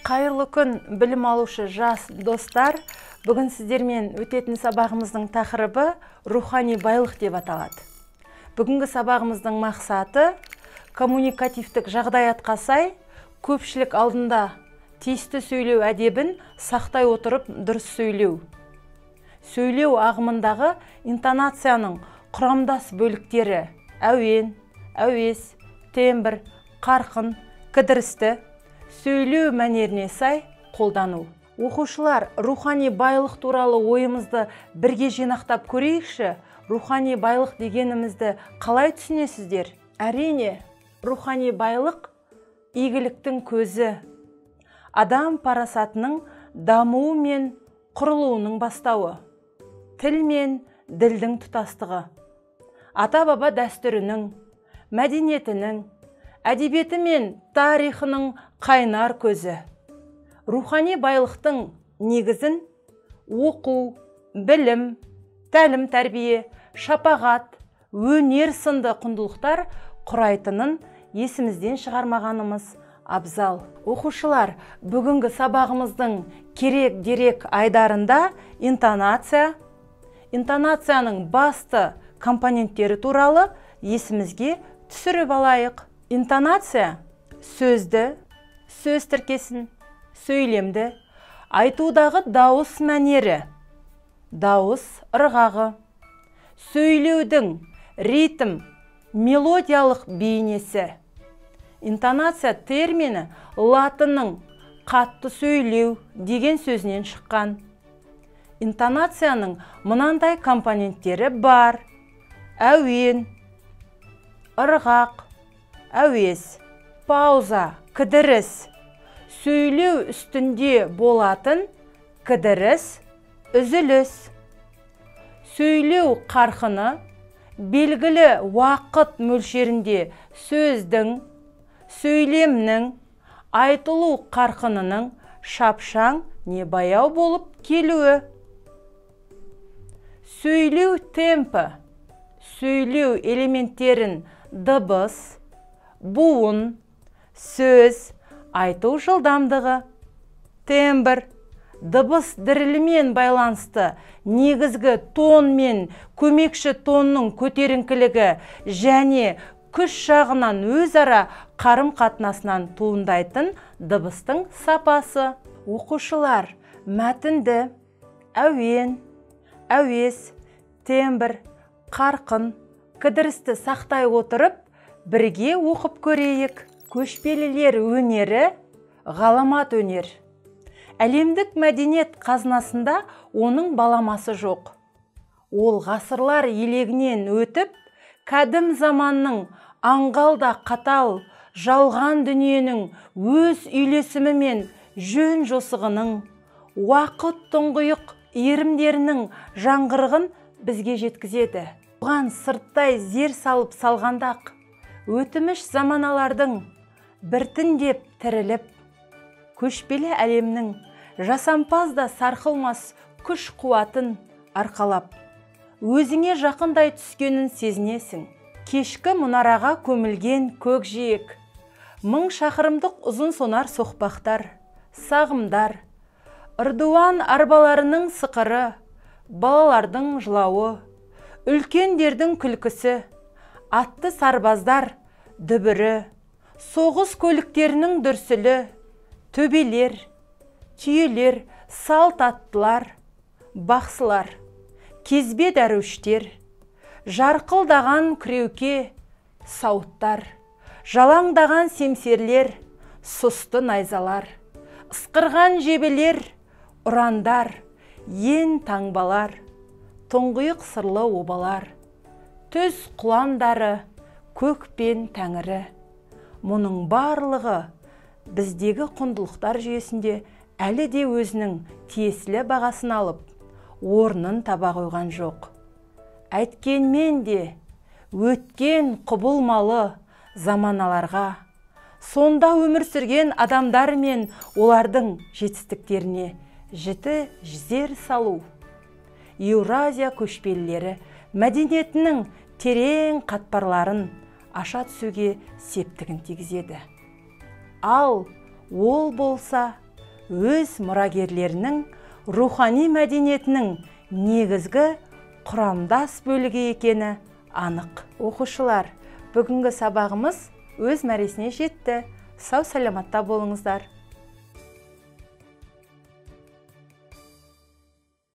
Қайырлы күн, білім алушы жас достар. Бүгін сіздермен өтетін сабағымыздың тақырыбы рухани байлық деп аталады. Бүгінгі сабағымыздың мақсаты коммуникативтік жағдаятқа сай көпшілік алдында тиісті сөйлеу әдебін сақтай отырып дұрыс сөйлеу. Сөйлеу ағымындағы интонацияның құрамдас бөліктері әуен, әуес, тембр, қарқын, кідірісті сөйлеу мәнеріне сай қолдану. Оқушылар, рухани байлық туралы ойымызды бірге жинақтап көрейікші. Рухани байлық дегенімізді қалай түсінесіздер? Әрине, рухани байлық игіліктің көзі. Адам парасатының дамуы мен құрылуының бастауы. Тіл мен ділдің тұтастығы. Ата-баба дәстүрінің, мәдениетінің, әдебиеті мен тарихының қайнар көзі. Рухани байлықтың негізін оқу, білім, тәлім-тәрбие, шапағат, өнер сынды құндылықтар құрайтынын есімізден шығармағанымыз абзал. Оқушылар, бүгінгі сабағымыздың керек-дерек айдарында интонацияның басты компоненттері туралы есімізге түсіріп алайық. Интонация сөзді, сөз тіркесін, сөйлемді, айтудағы дауыс мәнері, дауыс ырғағы, сөйлеудің ритм, мелодиялық бейнесі. Интонация термині латынның қатты сөйлеу деген сөзінен шыққан. Интонацияның мынандай компоненттері бар: әуен, ырғақ, әуес, пауза, кідіріс. Сөйлеу үстінде болатын кідіріс, үзіліс. Сөйлеу қарқыны белгілі уақыт мөлшерінде сөздің, сөйлемнің, айтылу қарқынының шапшаң не баяу болып келуі. Сөйлеу темпі, сөйлеу элементтерін дыбыс, буын, сөз, айту жылдамдығы. Тембр, дыбыс дірілімен байланысты негізгі тон мен көмекші тонның көтеріңкілігі және күш жағынан өзара қарым-қатынасынан туындайтын дыбыстың сапасы. Оқушылар, мәтінді әуен, әуес, тембр, қарқын, кідірісті сақтай отырып, бірге оқып көрейік. Көшпелілер өнері ғаламат өнер. Әлемдік мәдениет қазынасында оның баламасы жоқ. Ол ғасырлар елегінен өтіп, кәдім заманның аңғалда қатал, жалған дүниенің өз үйлесімі мен жөн жосығының, уақыт тұңғиық иірімдерінің жаңғырығын бізге жеткізеді. Оған сырттай зер салып салғандақ, өтіміш заманалардың біртіндеп тіріліп, көшпелі әлемнің жасампазда сарқылмас күш қуатын арқалап, өзіңе жақындай түскенін сезінесің. Кешкі мұнараға көмілген көкжиек, мың шақырымдық ұзын сонар соқпақтар, сағымдар, ырдуан арбаларының сықыры, балалардың жылауы, үлкендердің күлкісі, атты сарбаздар дүбірі, соғыс көліктерінің дүрсілі, төбелер, түйелер, салт аттылар, бақсылар, кезбе дәруіштер, жарқылдаған күреуке, сауыттар, жалаңдаған семсерлер, сұсты найзалар, ысқырған жебелер, ұрандар, ен таңбалар, тұңғиық сырлы обалар, түз құландары, көк пен тәңірі. Мұның барлығы біздегі құндылықтар жүйесінде әлі де өзінің тиесілі бағасын алып, орнын таба қойған жоқ. Әйткенмен де өткен құбылмалы заманаларға, сонда өмір сүрген адамдар мен олардың жетістіктеріне жіті зер салу. Еуразия көшпелілері мәдениетінің терең қатпарларын аша түсуге септігін тигізеді. Ал ол болса өз мұрагерлерінің рухани мәдениетінің негізгі құрамдас бөлігі екені анық. Оқушылар, бүгінгі сабағымыз өз мәресіне жетті. Сау саламатта болыңыздар.